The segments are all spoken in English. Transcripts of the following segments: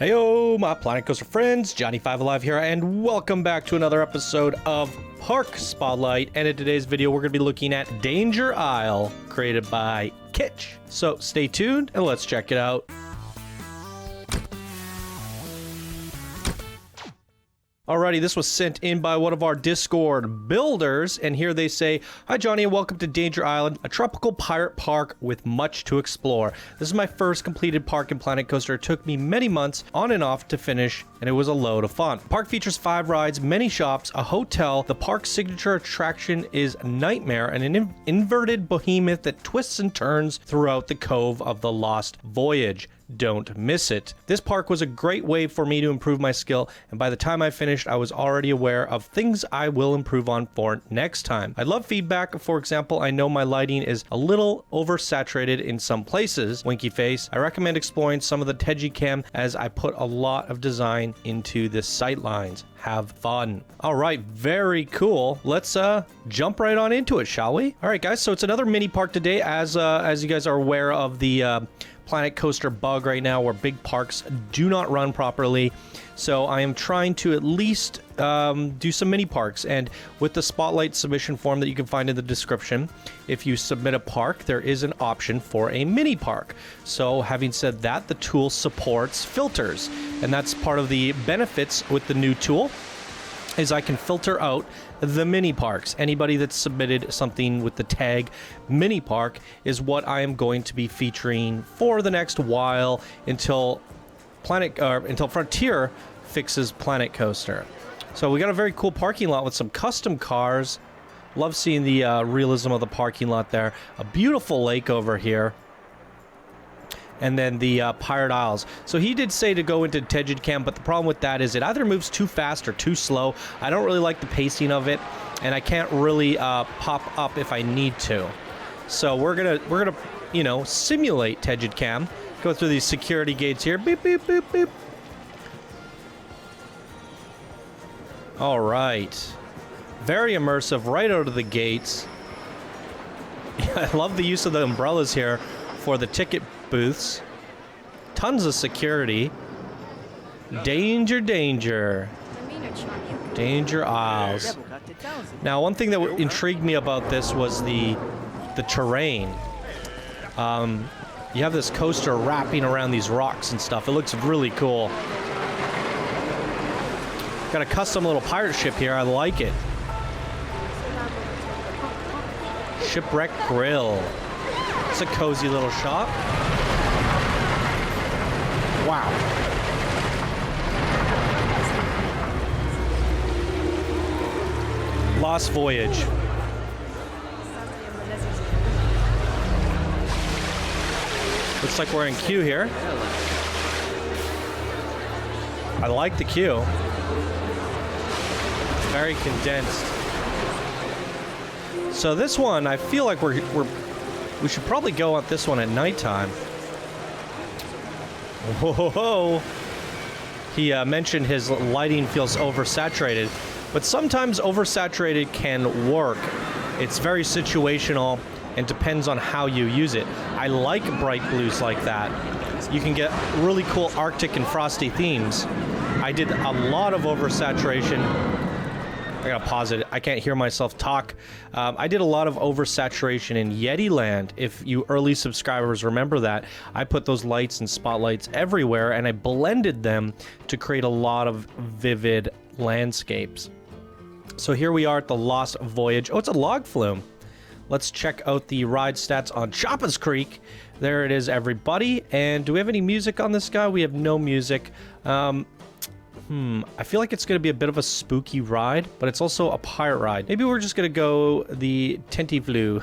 Heyo, my Planet Coaster friends, Johnny 5 Alive here, and welcome back to another episode of Park Spotlight. And in today's video, we're going to be looking at Danger Isle, created by Kitch. So stay tuned and let's check it out. Alrighty, this was sent in by one of our Discord builders, and here they say, "Hi Johnny and welcome to Danger Island, a tropical pirate park with much to explore. This is my first completed park in Planet Coaster. It took me many months on and off to finish, and it was a load of fun. The park features 5 rides, many shops, a hotel. The park's signature attraction is Nightmare, an inverted behemoth that twists and turns throughout the cove of the Lost Voyage. Don't miss it. This park was a great way for me to improve my skill, and by the time I finished, I was already aware of things I will improve on for next time. I love feedback. For example, I know my lighting is a little oversaturated in some places. Winky face. I recommend exploring some of the GAD Game as I put a lot of design into the sight lines. Have fun." All right, very cool. Let's jump right on into it, shall we? All right, guys. So it's another mini park today, as you guys are aware of the Planet Coaster bug right now, where big parks do not run properly. So I am trying to at least do some mini parks, and with the Spotlight submission form that you can find in the description, if you submit a park, there is an option for a mini park. So having said that, the tool supports filters, and that's part of the benefits with the new tool, is I can filter out the mini parks. Anybody that's submitted something with the tag mini park is what I am going to be featuring for the next while until Frontier fixes Planet Coaster. So we got a very cool parking lot with some custom cars. Love seeing the realism of the parking lot there. A beautiful lake over here. And then the Pirate Isles. So he did say to go into GAD Game, but the problem with that is it either moves too fast or too slow. I don't really like the pacing of it, and I can't really pop up if I need to. So we're gonna you know, simulate GAD Game. Go through these security gates here. Beep beep beep beep. All right, very immersive right out of the gates. I love the use of the umbrellas here for the ticket booths. Tons of security. Danger, danger. Danger Isles. Now, one thing that intrigued me about this was the terrain. You have this coaster wrapping around these rocks and stuff. It looks really cool. Got a custom little pirate ship here. I like it. Shipwreck Grill. It's a cozy little shop. Wow. Lost Voyage. Looks like we're in queue here. I like the queue. Very condensed. So this one, I feel like we should probably go on this one at nighttime. Whoa! He mentioned his lighting feels oversaturated, but sometimes oversaturated can work. It's very situational and depends on how you use it. I like bright blues like that. You can get really cool Arctic and frosty themes. I did a lot of oversaturation. I gotta pause it. I can't hear myself talk. I did a lot of oversaturation in Yeti Land. If you early subscribers remember that, I put those lights and spotlights everywhere, and I blended them to create a lot of vivid landscapes. So here we are at the Lost Voyage. Oh, it's a log flume. Let's check out the ride stats on Choppa's Creek. There it is, everybody. And do we have any music on this guy? We have no music. I feel like it's going to be a bit of a spooky ride, but it's also a pirate ride. Maybe we're just going to go the Tenty Flu.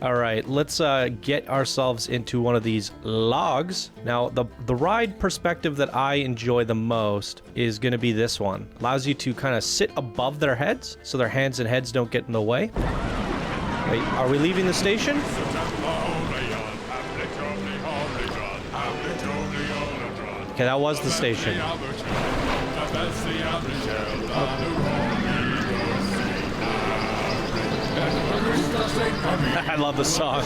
All right, let's get ourselves into one of these logs. Now, the ride perspective that I enjoy the most is going to be this one. Allows you to kind of sit above their heads, so their hands and heads don't get in the way. Wait, are we leaving the station? Okay, that was the station. I love the song.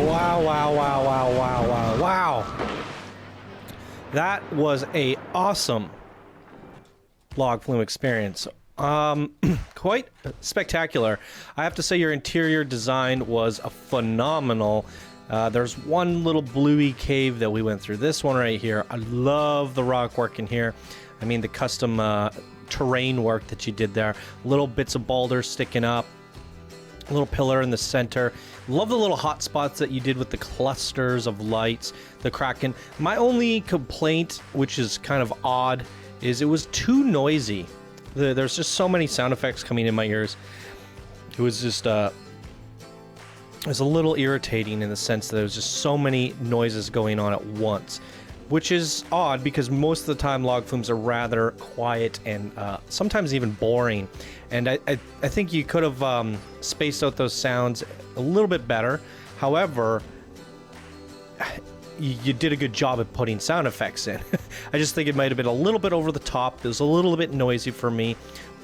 Wow, wow, wow, wow, wow, wow, wow. That was a awesome log flume experience. Quite spectacular. I have to say your interior design was a phenomenal. There's one little bluey cave that we went through. This one right here. I love the rock work in here. I mean the custom terrain work that you did there. Little bits of boulders sticking up. little pillar in the center. Love the little hot spots that you did with the clusters of lights, the Kraken. My only complaint, which is kind of odd, is it was too noisy. There's just so many sound effects coming in my ears. It was just it was a little irritating in the sense that there was just so many noises going on at once, which is odd because most of the time log flumes are rather quiet and sometimes even boring. And I think you could have spaced out those sounds a little bit better. However, you did a good job at putting sound effects in. I just think it might have been a little bit over the top. It was a little bit noisy for me.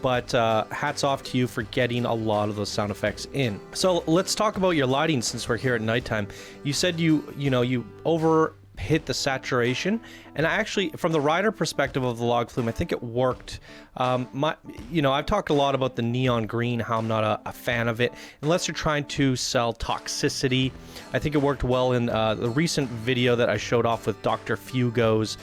But hats off to you for getting a lot of those sound effects in. So let's talk about your lighting since we're here at nighttime. You said you over hit the saturation, and I actually, from the rider perspective of the log flume, I think it worked. I've talked a lot about the neon green, how I'm not a fan of it unless you're trying to sell toxicity. I think it worked well in the recent video that I showed off with Dr. Fugo's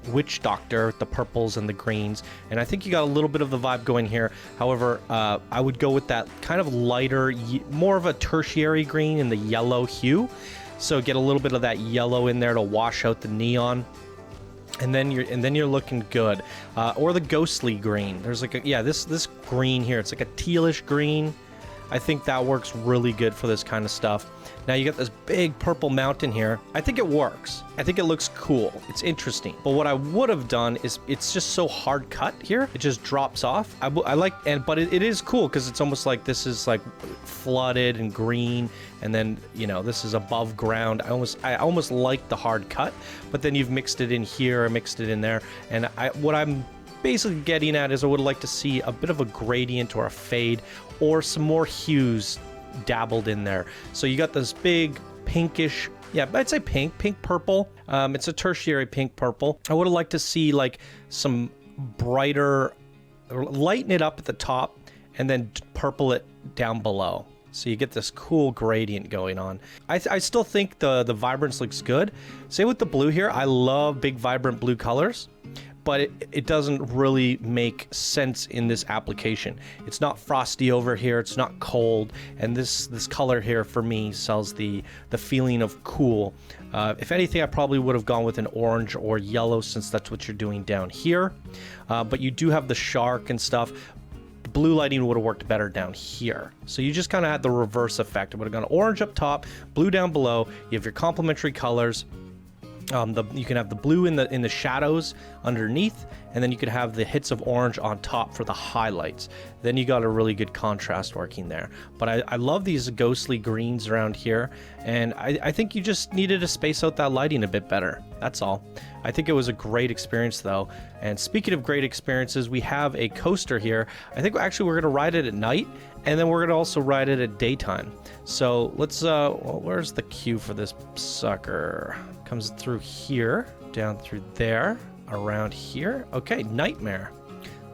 Witch Doctor, the purples and the greens, and I think you got a little bit of the vibe going here. However, I would go with that kind of lighter, more of a tertiary green in the yellow hue. So get a little bit of that yellow in there to wash out the neon, and then you're looking good. Or the ghostly green. There's like this green here. It's like a tealish green. I think that works really good for this kind of stuff. Now you got this big purple mountain here. I think it works. I think it looks cool. It's interesting. But what I would have done is, it's just so hard cut here. It just drops off. But it is cool because it's almost like this is like flooded and green, and then this is above ground. I almost like the hard cut, but then you've mixed it in here, mixed it in there, and what I'm basically getting at is I would like to see a bit of a gradient or a fade or some more hues dabbled in there. So you got this big pinkish, I'd say pink purple. It's a tertiary pink purple. I would have liked to see like some brighter, lighten it up at the top and then purple it down below. So you get this cool gradient going on. I still think the vibrance looks good. Same with the blue here. I love big vibrant blue colors, but it doesn't really make sense in this application. It's not frosty over here, it's not cold, and this color here for me sells the feeling of cool. If anything, I probably would have gone with an orange or yellow since that's what you're doing down here. But you do have the shark and stuff. The blue lighting would have worked better down here. So you just kind of had the reverse effect. It would have gone orange up top, blue down below. You have your complementary colors. You can have the blue in the shadows underneath, and then you could have the hits of orange on top for the highlights. Then you got a really good contrast working there. But I love these ghostly greens around here, and I think you just needed to space out that lighting a bit better. That's all. I think it was a great experience though. And speaking of great experiences, we have a coaster here. I think actually we're going to ride it at night, and then we're going to also ride it at daytime. So let's, where's the queue for this sucker? Comes through here, down through there, around here. Okay, Nightmare.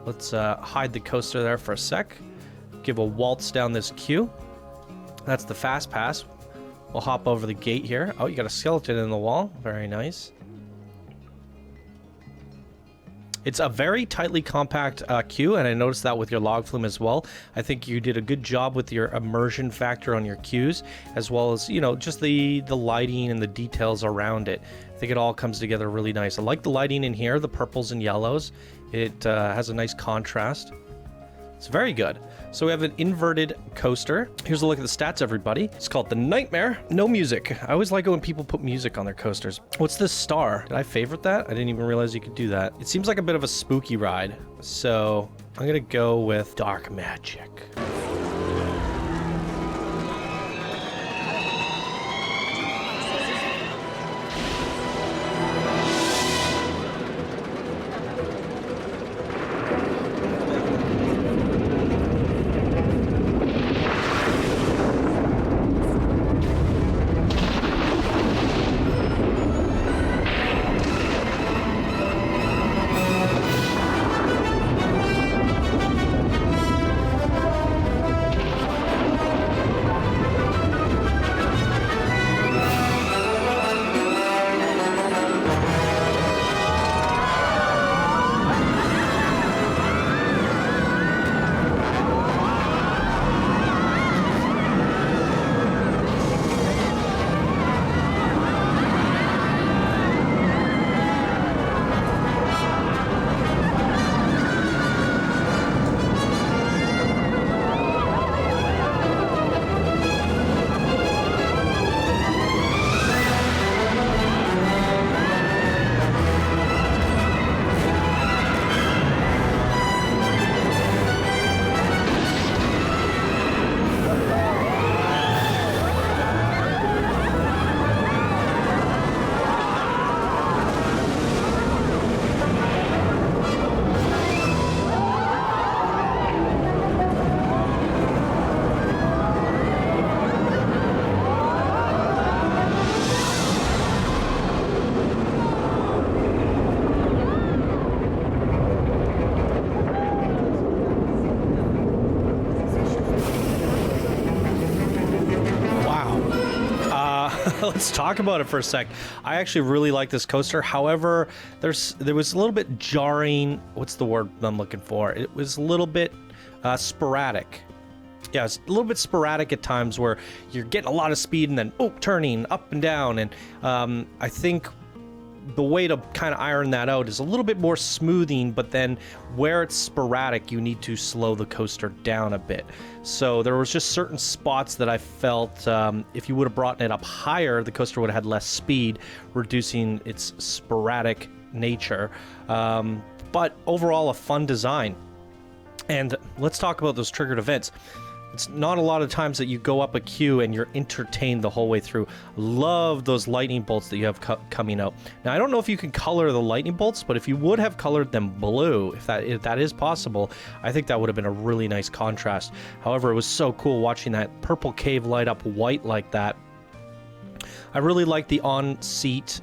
Let's hide the coaster there for a sec. Give a waltz down this queue. That's the fast pass. We'll hop over the gate here. Oh, you got a skeleton in the wall. Very nice. It's a very tightly compact queue, and I noticed that with your log flume as well. I think you did a good job with your immersion factor on your queues, as well as, just the lighting and the details around it. I think it all comes together really nice. I like the lighting in here, the purples and yellows. It has a nice contrast. It's very good. So we have an inverted coaster. Here's a look at the stats, everybody. It's called the Nightmare. No music. I always like it when people put music on their coasters. What's this star? Did I favorite that? I didn't even realize you could do that. It seems like a bit of a spooky ride. So I'm gonna go with Dark Magic. Let's talk about it for a sec. I actually really like this coaster. However, there was a little bit jarring. What's the word I'm looking for? It was a little bit sporadic. Yeah, it's a little bit sporadic at times where you're getting a lot of speed and then turning up and down. And I think the way to kind of iron that out is a little bit more smoothing, but then where it's sporadic, you need to slow the coaster down a bit. So there was just certain spots that I felt if you would have brought it up higher, the coaster would have had less speed, reducing its sporadic nature. But overall, a fun design. And let's talk about those triggered events. It's not a lot of times that you go up a queue and you're entertained the whole way through. Love those lightning bolts that you have coming out. Now, I don't know if you can color the lightning bolts, but if you would have colored them blue, if that is possible, I think that would have been a really nice contrast. However, it was so cool watching that purple cave light up white like that. I really like the on-seat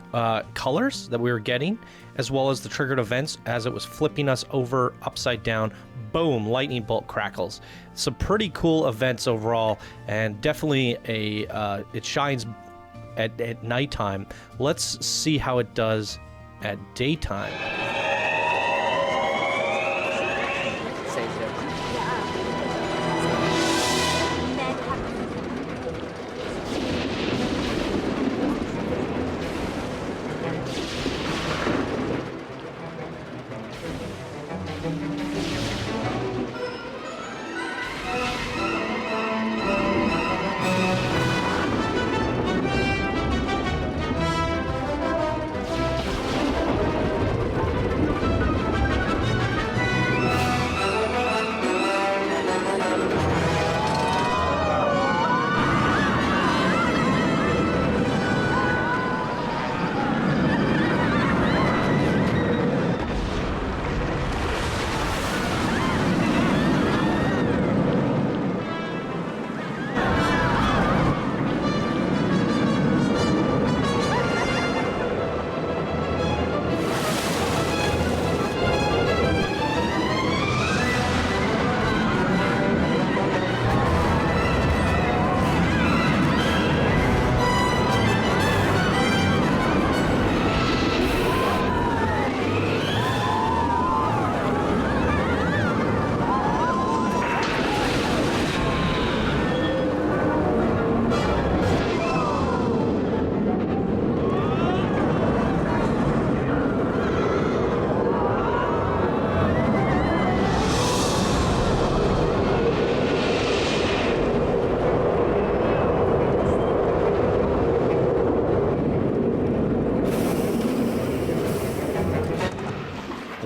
colors that we were getting, as well as the triggered events as it was flipping us over upside down. Boom, lightning bolt crackles. Some pretty cool events overall, and definitely it shines at nighttime. Let's see how it does at daytime.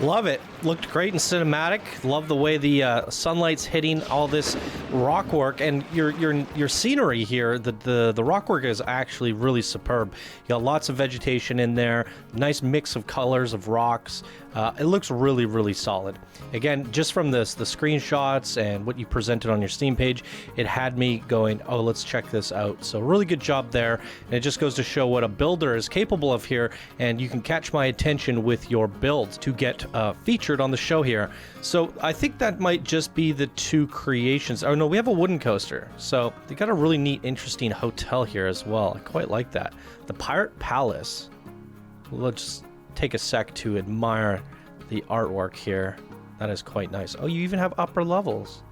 Love it. Looked great in cinematic. Love the way the sunlight's hitting all this rock work, and your scenery here. The rock work is actually really superb. You got lots of vegetation in there. Nice mix of colors of rocks. It looks really, really solid. Again, just from the screenshots and what you presented on your Steam page, it had me going, oh, let's check this out. So really good job there. And it just goes to show what a builder is capable of here, and you can catch my attention with your builds to get featured on the show here. So I think that might just be the two creations. Oh no, we have a wooden coaster. So they got a really neat, interesting hotel here as well. I quite like that. The Pirate Palace. Let's take a sec to admire the artwork here. That is quite nice. Oh, you even have upper levels.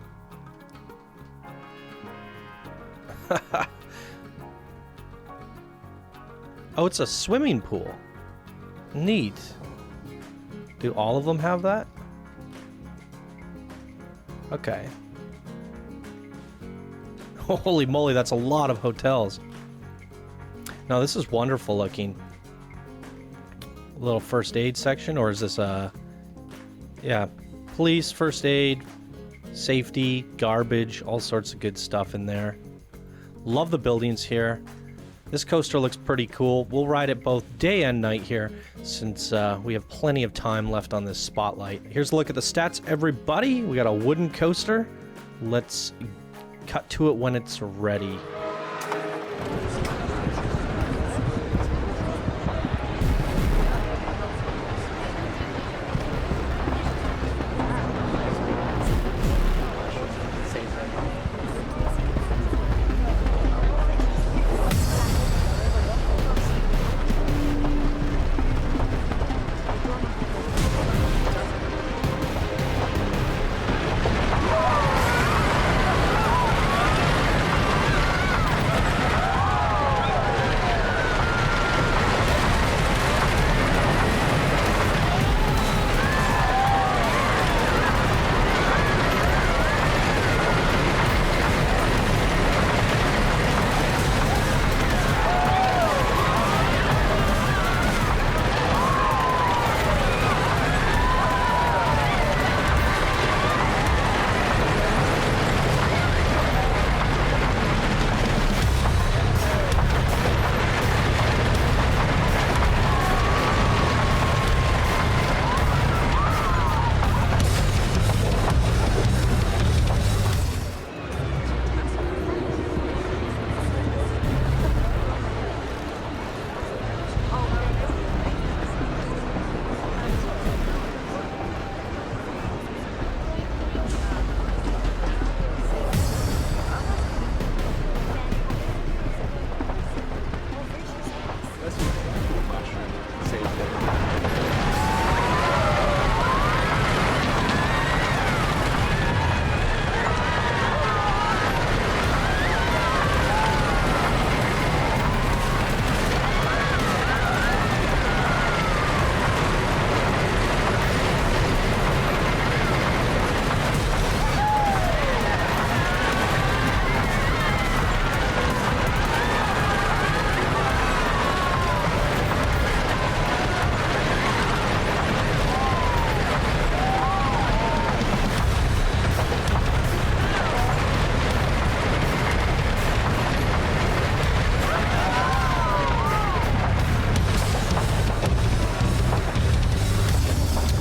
Oh, it's a swimming pool. Neat. Do all of them have that? Okay. Holy moly, that's a lot of hotels. Now, this is wonderful looking. A little first aid section, or is this a... Yeah, police, first aid, safety, garbage, all sorts of good stuff in there. Love the buildings here. This coaster looks pretty cool. We'll ride it both day and night here, since we have plenty of time left on this spotlight. Here's a look at the stats, everybody. We got a wooden coaster. Let's cut to it when it's ready.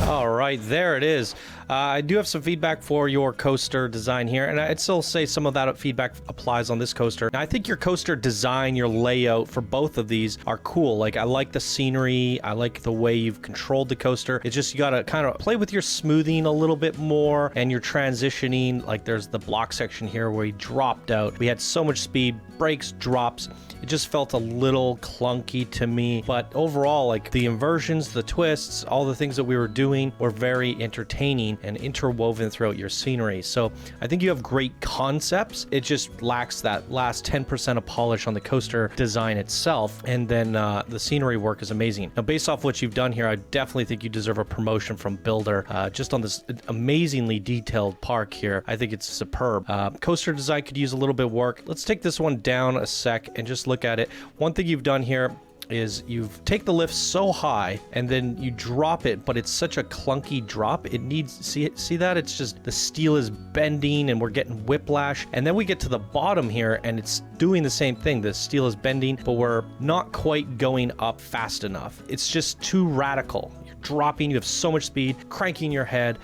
All right, there it is. I do have some feedback for your coaster design here, and I'd still say some of that feedback applies on this coaster. Now, I think your coaster design, your layout for both of these are cool. Like, I like the scenery. I like the way you've controlled the coaster. It's just you got to kind of play with your smoothing a little bit more and your transitioning. Like, there's the block section here where he dropped out. We had so much speed, brakes, drops. It just felt a little clunky to me, but overall, like the inversions, the twists, all the things that we were doing were very entertaining and interwoven throughout your scenery. So I think you have great concepts. It just lacks that last 10% of polish on the coaster design itself. And then the scenery work is amazing. Now, based off what you've done here, I definitely think you deserve a promotion from Builder. Just on this amazingly detailed park here, I think it's superb. Coaster design could use a little bit of work. Let's take this one down a sec and just look at it. One thing you've done here is you've take the lift so high and then you drop it, but it's such a clunky drop. It needs, see that? It's just the steel is bending and we're getting whiplash. And then we get to the bottom here and it's doing the same thing. The steel is bending, but we're not quite going up fast enough. It's just too radical. You're dropping, you have so much speed, cranking your head.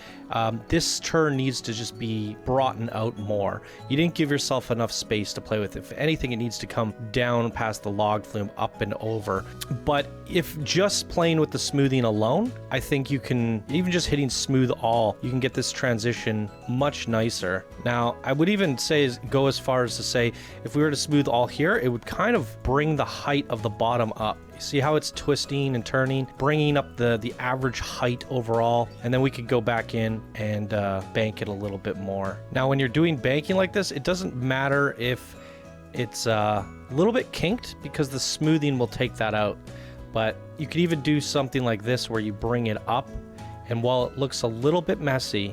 This turn needs to just be brought out more. You didn't give yourself enough space to play with. If anything, it needs to come down past the log flume, up and over. But if just playing with the smoothing alone, I think you can, even just hitting smooth all, you can get this transition much nicer. Now, I would even say, go as far as to say, if we were to smooth all here, it would kind of bring the height of the bottom up. You see how it's twisting and turning, bringing up the average height overall, and then we could go back in and bank it a little bit more. Now, when you're doing banking like this, it doesn't matter if it's a little bit kinked because the smoothing will take that out. But you could even do something like this where you bring it up, and while it looks a little bit messy,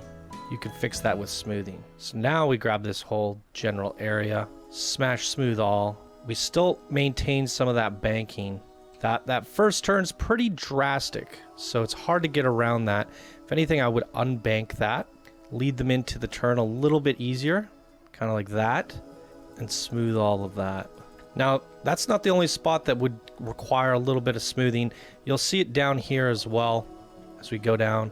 you can fix that with smoothing. So now we grab this whole general area, smash smooth all. We still maintain some of that banking. That first turn's pretty drastic, so it's hard to get around that. If anything, I would unbank that, lead them into the turn a little bit easier, kind of like that, and smooth all of that. Now, that's not the only spot that would require a little bit of smoothing. You'll see it down here as well as we go down.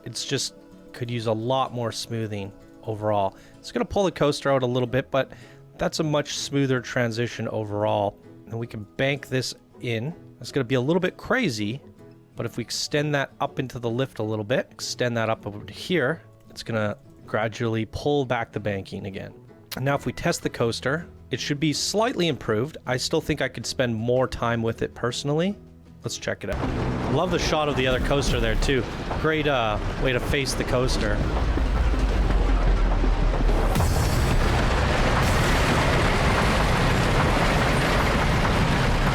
It's just could use a lot more smoothing overall. It's going to pull the coaster out a little bit, but that's a much smoother transition overall. And we can bank this in. It's going to be a little bit crazy, but if we extend that up into the lift a little bit, extend that up over to here, it's going to gradually pull back the banking again. And now if we test the coaster, it should be slightly improved. I still think I could spend more time with it personally. Let's check it out. Love the shot of the other coaster there too. Great way to face the coaster.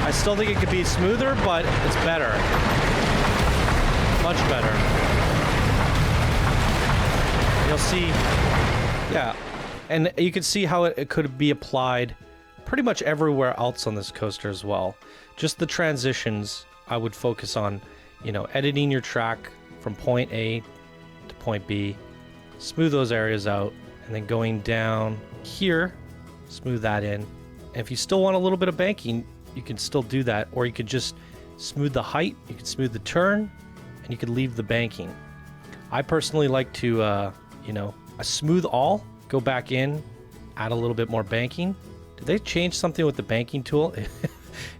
I still think it could be smoother, but it's better. Much better. You'll see, yeah. And you can see how it could be applied pretty much everywhere else on this coaster as well. Just the transitions, I would focus on, you know, editing your track from point A to point B, smooth those areas out, and then going down here, smooth that in. And if you still want a little bit of banking, you can still do that, or you could just smooth the height, you could smooth the turn, and you could leave the banking. I personally like to, you know, a smooth all, go back in, add a little bit more banking. Did they change something with the banking tool? It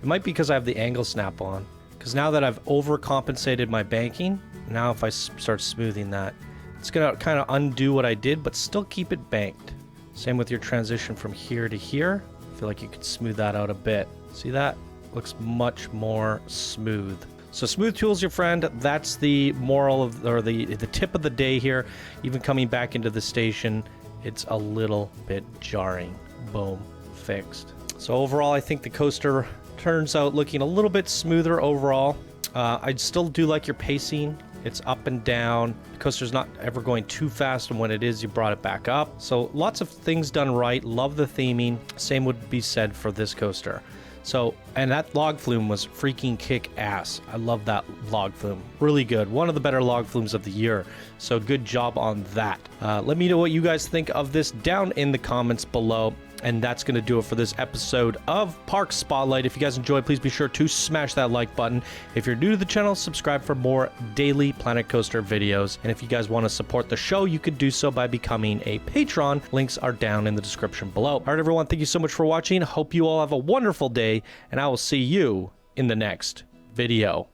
might be because I have the angle snap on. Because now that I've overcompensated my banking, now if I start smoothing that, it's going to kind of undo what I did, but still keep it banked. Same with your transition from here to here. I feel like you could smooth that out a bit. See that? Looks much more smooth. So smooth tool's your friend. That's the moral of, or the tip of the day here. Even coming back into the station, it's a little bit jarring. Boom, fixed. So overall, I think the coaster turns out looking a little bit smoother overall. I still do like your pacing. It's up and down. The coaster's not ever going too fast, and when it is, you brought it back up. So lots of things done right. Love the theming. Same would be said for this coaster. So, and that log flume was freaking kick ass. I love that log flume. Really good. One of the better log flumes of the year. So good job on that. Let me know what you guys think of this down in the comments below. And that's going to do it for this episode of Park Spotlight. If you guys enjoyed, please be sure to smash that like button. If you're new to the channel, subscribe for more daily Planet Coaster videos. And if you guys want to support the show, you could do so by becoming a patron. Links are down in the description below. All right, everyone, thank you so much for watching. Hope you all have a wonderful day, and I will see you in the next video.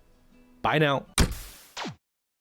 Bye now.